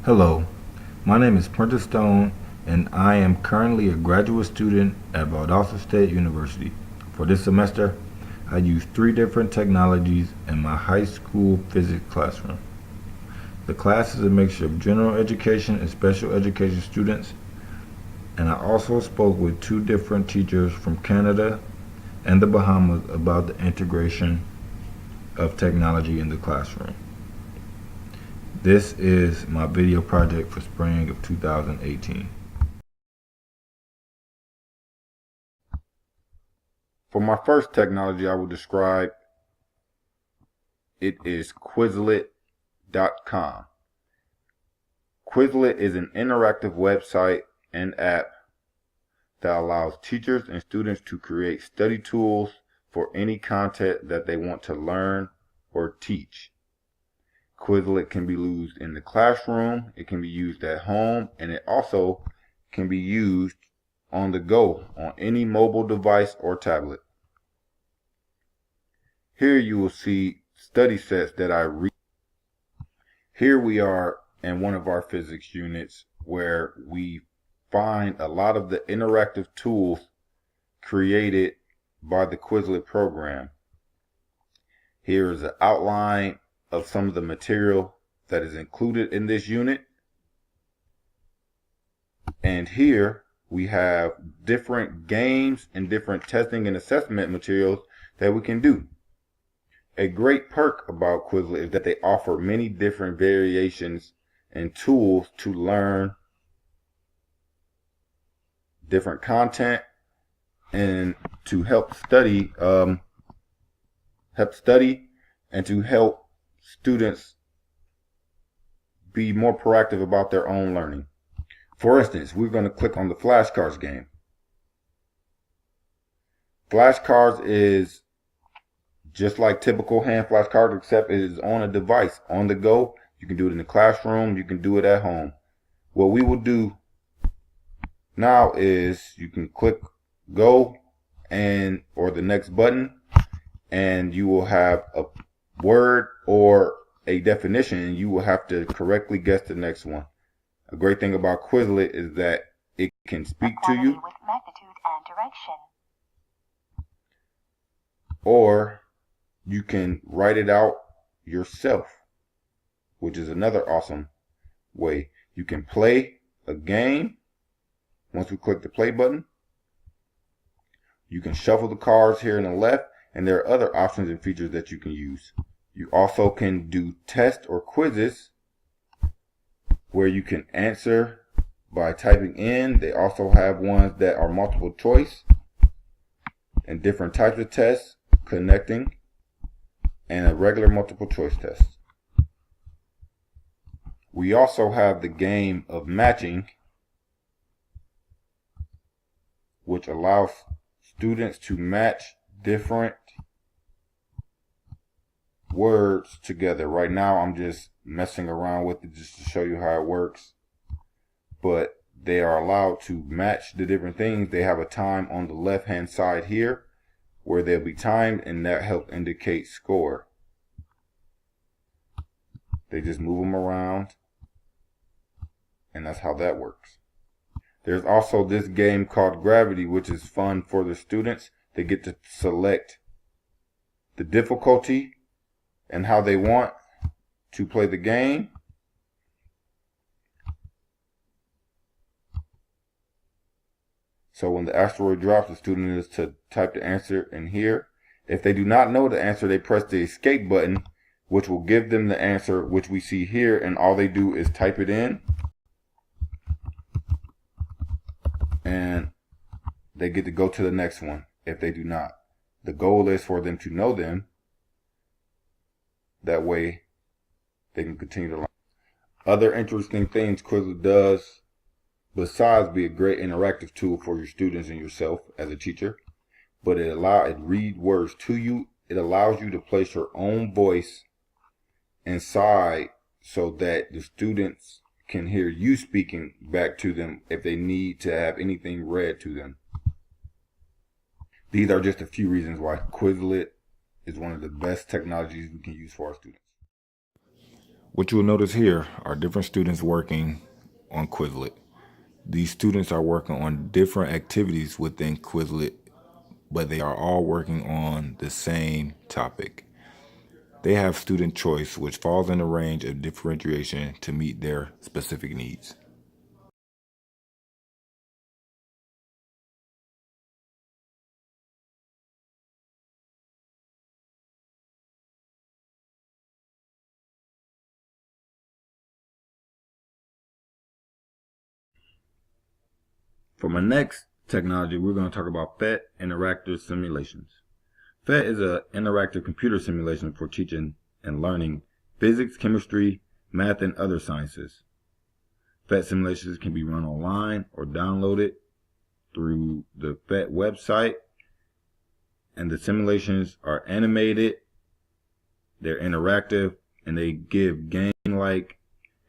Hello, my name is Prentice Stone, and I am currently a graduate student at Valdosta State University. For this semester, I use three different technologies in my high school physics classroom. The class is a mixture of general education and special education students, and I also spoke with two different teachers from Canada and the Bahamas about the integration of technology in the classroom. This is my video project for spring of 2018. For my first technology I will describe, it is Quizlet.com. Quizlet is an interactive website and app that allows teachers and students to create study tools for any content that they want to learn or teach. Quizlet can be used in the classroom, it can be used at home, and it also can be used on the go on any mobile device or tablet. Here you will see study sets that I read. Here we are in one of our physics units where we find a lot of the interactive tools created by the Quizlet program. Here is an outline of some of the material that is included in this unit. And here we have different games and different testing and assessment materials that we can do. A great perk about Quizlet is that they offer many different variations and tools to learn different content and to help study and to help students be more proactive about their own learning. For instance, we're going to click on the flashcards game. Flashcards is just like typical hand flashcards, except it is on a device, on the go. You can do it in the classroom, you can do it at home. What we will do now is you can click go or the next button, and you will have a word or a definition, and you will have to correctly guess the next one. A great thing about Quizlet is that it can speak to you with magnitude and direction. or you can write it out yourself, which is another awesome way. You can play a game. Once we click the play button, you can shuffle the cards here on the left, and there are other options and features that you can use. You also can do tests or quizzes where you can answer by typing in. They also have ones that are multiple choice and different types of tests, connecting, and a regular multiple choice test. We also have the game of matching, which allows students to match different words together. Right now I'm just messing around with it just to show you how it works, but they are allowed to match the different things. They have a time on the left hand side here where they'll be timed, and that helps indicate score. They just move them around, and that's how that works. There's also this game called Gravity, which is fun for the students. They get to select the difficulty and how they want to play the game. So when the asteroid drops, the student is to type the answer in here. If they do not know the answer, they press the escape button, which will give them the answer, which we see here, and all they do is type it in, and they get to go to the next one if they do not. The goal is for them to know them. That way they can continue to learn. Other interesting things Quizlet does, besides be a great interactive tool for your students and yourself as a teacher, but it reads words to you. It allows you to place your own voice inside so that the students can hear you speaking back to them if they need to have anything read to them. These are just a few reasons why Quizlet is one of the best technologies we can use for our students. What you will notice here are different students working on Quizlet. These students are working on different activities within Quizlet, but they are all working on the same topic. They have student choice, which falls in the range of differentiation to meet their specific needs. For my next technology, we're going to talk about PhET interactive simulations. PhET is an interactive computer simulation for teaching and learning physics, chemistry, math, and other sciences. PhET simulations can be run online or downloaded through the PhET website, and the simulations are animated, they're interactive, and they give game-like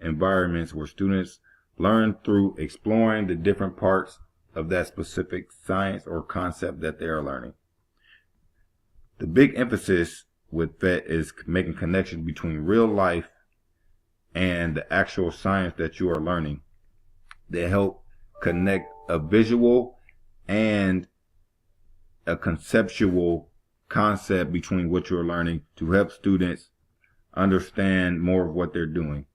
environments where students learn through exploring the different parts of that specific science or concept that they are learning. The big emphasis with PhET is making connections between real life and the actual science that you are learning. They help connect a visual and a conceptual concept between what you're learning to help students understand more of what they're doing.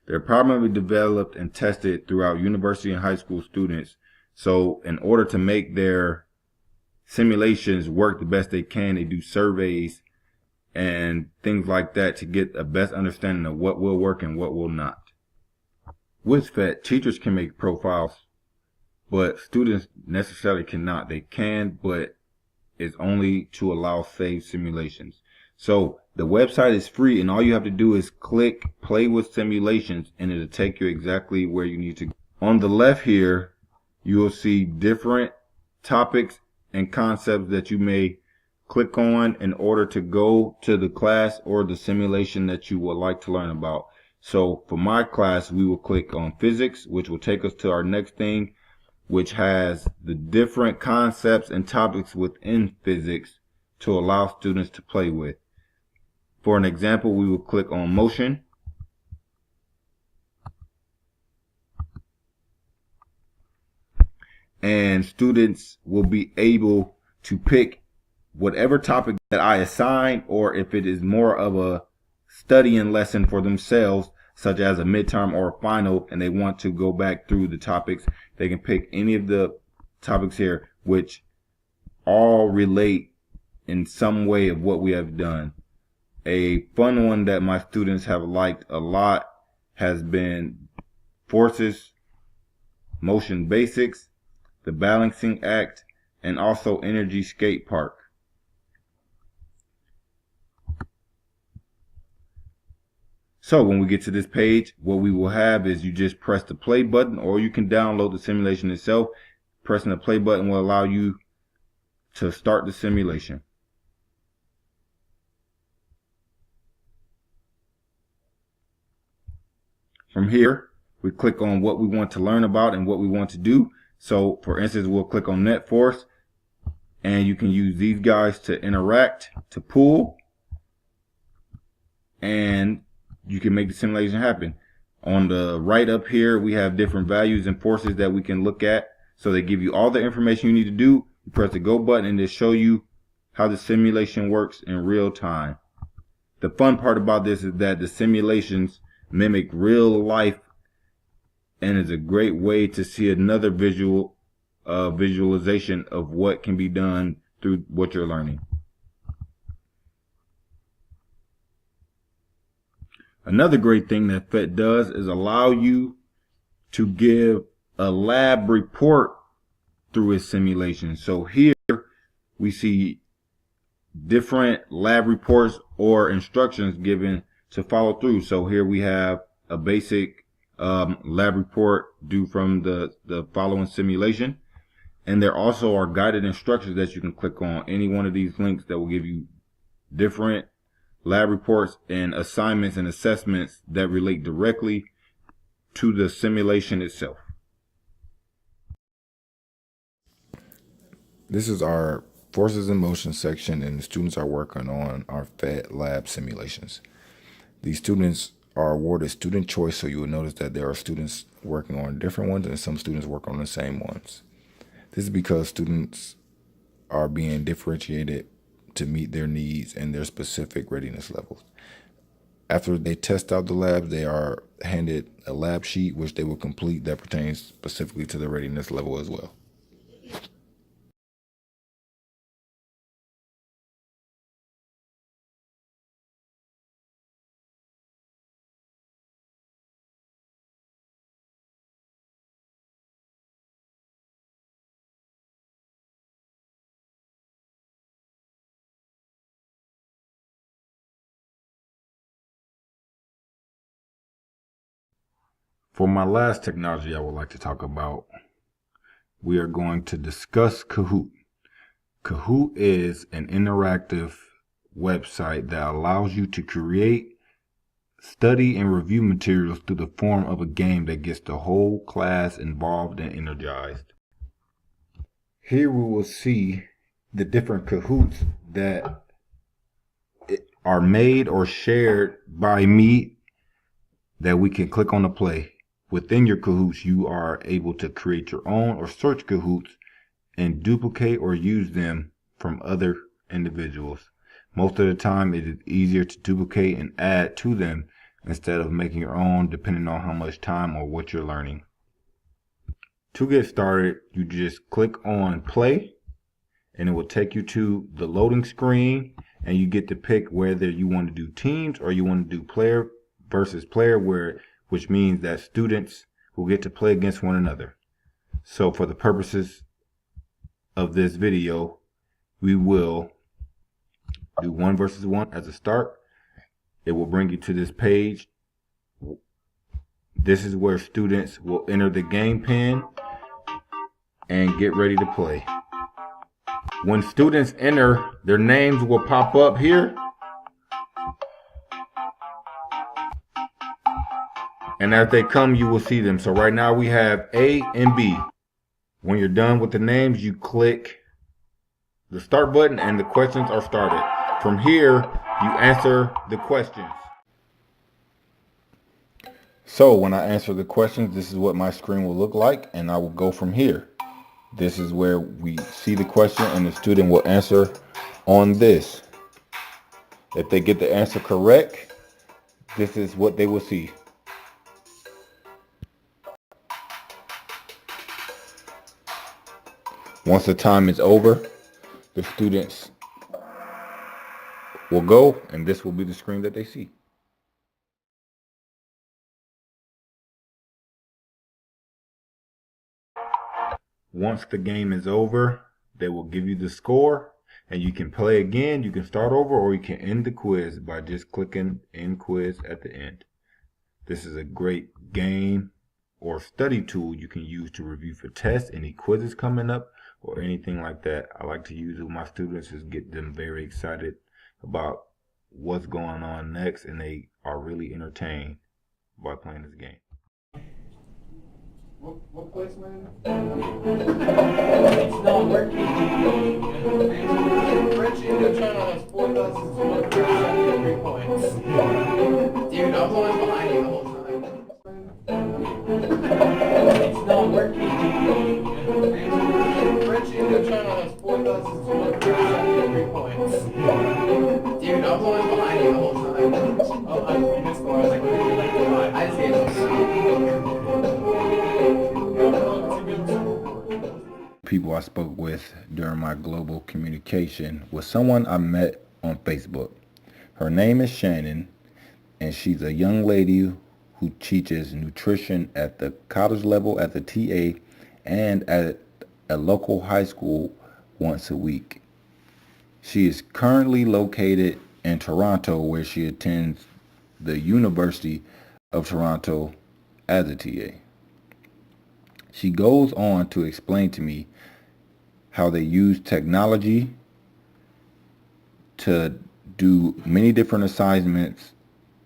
They're primarily developed and tested throughout university and high school students. So in order to make their simulations work the best they can, they do surveys and things like that to get a best understanding of what will work and what will not. With PhET, teachers can make profiles, but students necessarily cannot. They can, but it's only to allow saved simulations. So the website is free, and all you have to do is click play with simulations, and it'll take you exactly where you need to go. On the left here, you will see different topics and concepts that you may click on in order to go to the class or the simulation that you would like to learn about. So for my class, we will click on physics, which will take us to our next thing, which has the different concepts and topics within physics to allow students to play with. For an example, we will click on motion. And students will be able to pick whatever topic that I assign, or if it is more of a studying lesson for themselves, such as a midterm or a final, and they want to go back through the topics, they can pick any of the topics here, which all relate in some way of what we have done. A fun one that my students have liked a lot has been forces, motion basics, the balancing act, and also energy skate park. So when we get to this page, what we will have is you just press the play button, or you can download the simulation itself. Pressing the play button will allow you to start the simulation. From here, we click on what we want to learn about and what we want to do. So for instance, we'll click on net force, and you can use these guys to interact, to pull, and you can make the simulation happen. On the right up here, we have different values and forces that we can look at. So they give you all the information you need to do. You press the go button and they show you how the simulation works in real time. The fun part about this is that the simulations mimic real life and is a great way to see another visualization of what can be done through what you're learning. Another great thing that PhET does is allow you to give a lab report through its simulation. So here we see different lab reports or instructions given to follow through. So here we have a basic lab report due from the following simulation. And there also are guided instructions that you can click on any one of these links that will give you different lab reports and assignments and assessments that relate directly to the simulation itself. This is our forces in motion section, and the students are working on our Fed lab simulations. These students are awarded student choice, so you will notice that there are students working on different ones and some students work on the same ones. This is because students are being differentiated to meet their needs and their specific readiness levels. After they test out the lab, they are handed a lab sheet which they will complete that pertains specifically to their readiness level as well. For my last technology I would like to talk about, we are going to discuss Kahoot. Kahoot is an interactive website that allows you to create, study, and review materials through the form of a game that gets the whole class involved and energized. Here we will see the different Kahoots that are made or shared by me that we can click on to play. Within your Kahoots, you are able to create your own or search Kahoots and duplicate or use them from other individuals. Most of the time, it is easier to duplicate and add to them instead of making your own, depending on how much time or what you're learning. To get started, you just click on play and it will take you to the loading screen, and you get to pick whether you want to do teams or you want to do player versus player, which means that students will get to play against one another. So for the purposes of this video, we will do 1 versus 1 as a start. It will bring you to this page. This is where students will enter the game pin and get ready to play. When students enter, their names will pop up here. And as they come, you will see them. So right now we have A and B. When you're done with the names, you click the start button and the questions are started. From here, you answer the questions. So when I answer the questions, this is what my screen will look like, and I will go from here. This is where we see the question and the student will answer on this. If they get the answer correct, this is what they will see. Once the time is over, the students will go, and this will be the screen that they see. Once the game is over, they will give you the score, and you can play again. You can start over, or you can end the quiz by just clicking end quiz at the end. This is a great game or study tool you can use to review for tests, any quizzes coming up, or anything like that. I like to use it with my students to get them very excited about what's going on next, and they are really entertained by playing this game. What place, man? It's not working. Richie, you're trying to exploit us as 1 points. Dude, I was always behind you the whole time. It's not working. Richie, you're trying to exploit us as 1 points. Dude, I was always behind you the whole time. Oh, I missed score. I was like, what did you like to buy? I just gave it. People I spoke with during my global communication was someone I met on Facebook. Her name is Shannon, and she's a young lady who teaches nutrition at the college level, at the TA, and at a local high school once a week. She is currently located in Toronto, where she attends the University of Toronto as a TA. She goes on to explain to me how they use technology to do many different assignments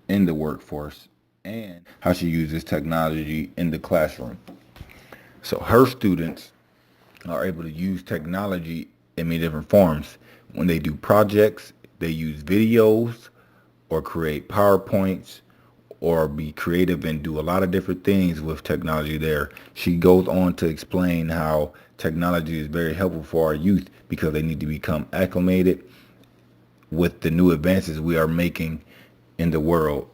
in the workforce, and how she uses technology in the classroom. So her students are able to use technology in many different forms. When they do projects, they use videos or create PowerPoints or be creative and do a lot of different things with technology there. She goes on to explain how technology is very helpful for our youth because they need to become acclimated with the new advances we are making in the world.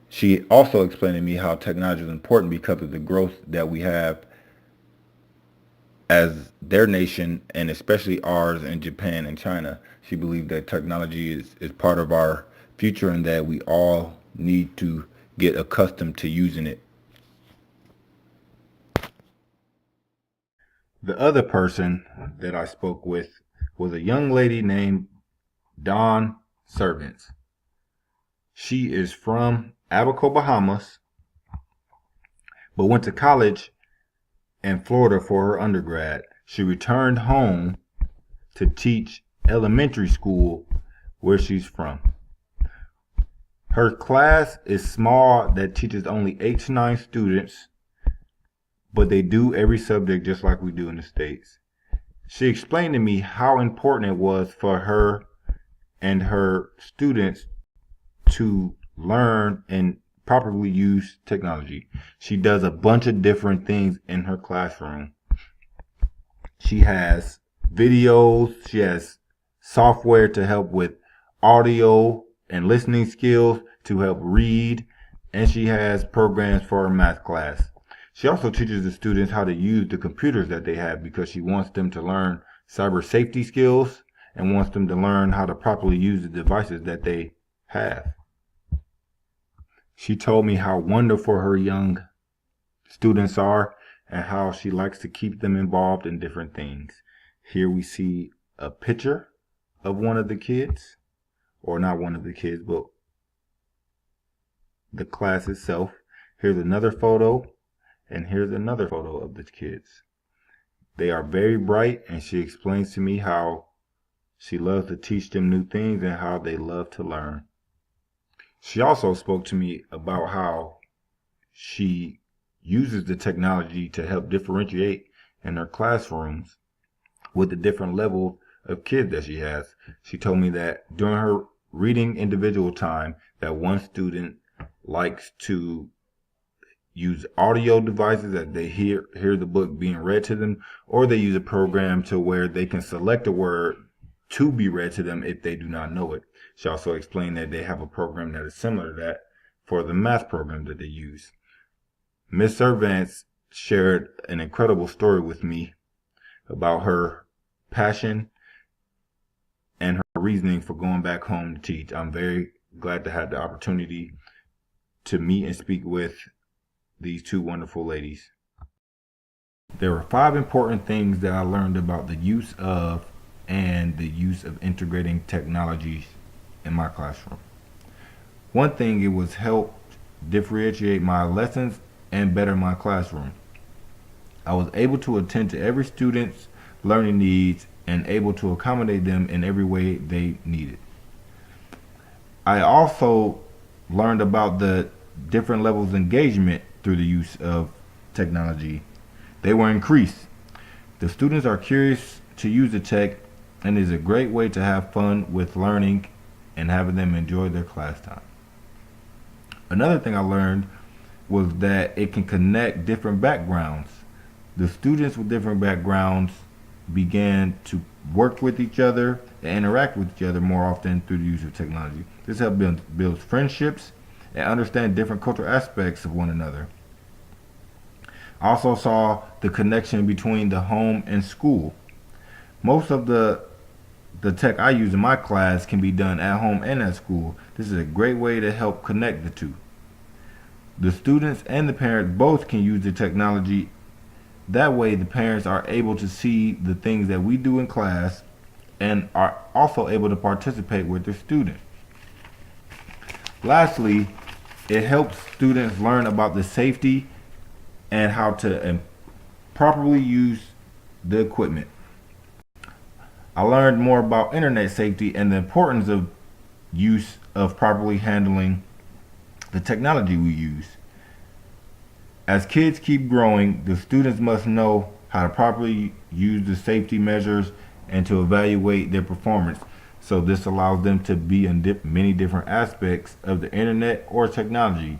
She also explained to me how technology is important because of the growth that we have as their nation, and especially ours in Japan and China. She believed that technology is part of our future and that we all need to get accustomed to using it. The other person that I spoke with was a young lady named Dawn Servants. She is from Abaco, Bahamas, but went to college in Florida for her undergrad. She returned home to teach elementary school where she's from. Her class is small that teaches only 8 to 9 students, but they do every subject just like we do in the States. She explained to me how important it was for her and her students to learn and properly use technology. She does a bunch of different things in her classroom. She has videos, she has software to help with audio and listening skills to help read, and she has programs for her math class. She also teaches the students how to use the computers that they have because she wants them to learn cyber safety skills and wants them to learn how to properly use the devices that they have. She told me how wonderful her young students are and how she likes to keep them involved in different things. Here we see a picture of one of the kids, or not one of the kids, but the class itself. Here's another photo, and here's another photo of the kids. They are very bright, and she explains to me how she loves to teach them new things and how they love to learn. She also spoke to me about how she uses the technology to help differentiate in her classrooms with the different levels of kids that she has. She told me that during her reading individual time, that one student likes to use audio devices that they hear the book being read to them, or they use a program to where they can select a word to be read to them if they do not know it. She also explained that they have a program that is similar to that for the math program that they use. Ms. Servants shared an incredible story with me about her passion and her reasoning for going back home to teach. I'm very glad to have the opportunity to meet and speak with these two wonderful ladies. There were 5 important things that I learned about the use of and the use of integrating technologies in my classroom. One thing, it was helped differentiate my lessons and better my classroom. I was able to attend to every student's learning needs and able to accommodate them in every way they needed. I also learned about the different levels of engagement through the use of technology. They were increased. The students are curious to use the tech, and is a great way to have fun with learning and having them enjoy their class time. Another thing I learned was that it can connect different backgrounds. The students with different backgrounds began to work with each other and interact with each other more often through the use of technology. This helped build friendships and understand different cultural aspects of one another. I also saw the connection between the home and school. Most of the tech I use in my class can be done at home and at school. This is a great way to help connect the two. The students and the parents both can use the technology. That way the parents are able to see the things that we do in class and are also able to participate with their students. Lastly, it helps students learn about the safety and how to properly use the equipment. I learned more about internet safety and the importance of use of properly handling the technology we use. As kids keep growing, the students must know how to properly use the safety measures and to evaluate their performance. So this allows them to be in many different aspects of the internet or technology.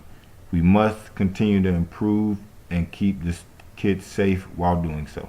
We must continue to improve and keep this kids safe while doing so.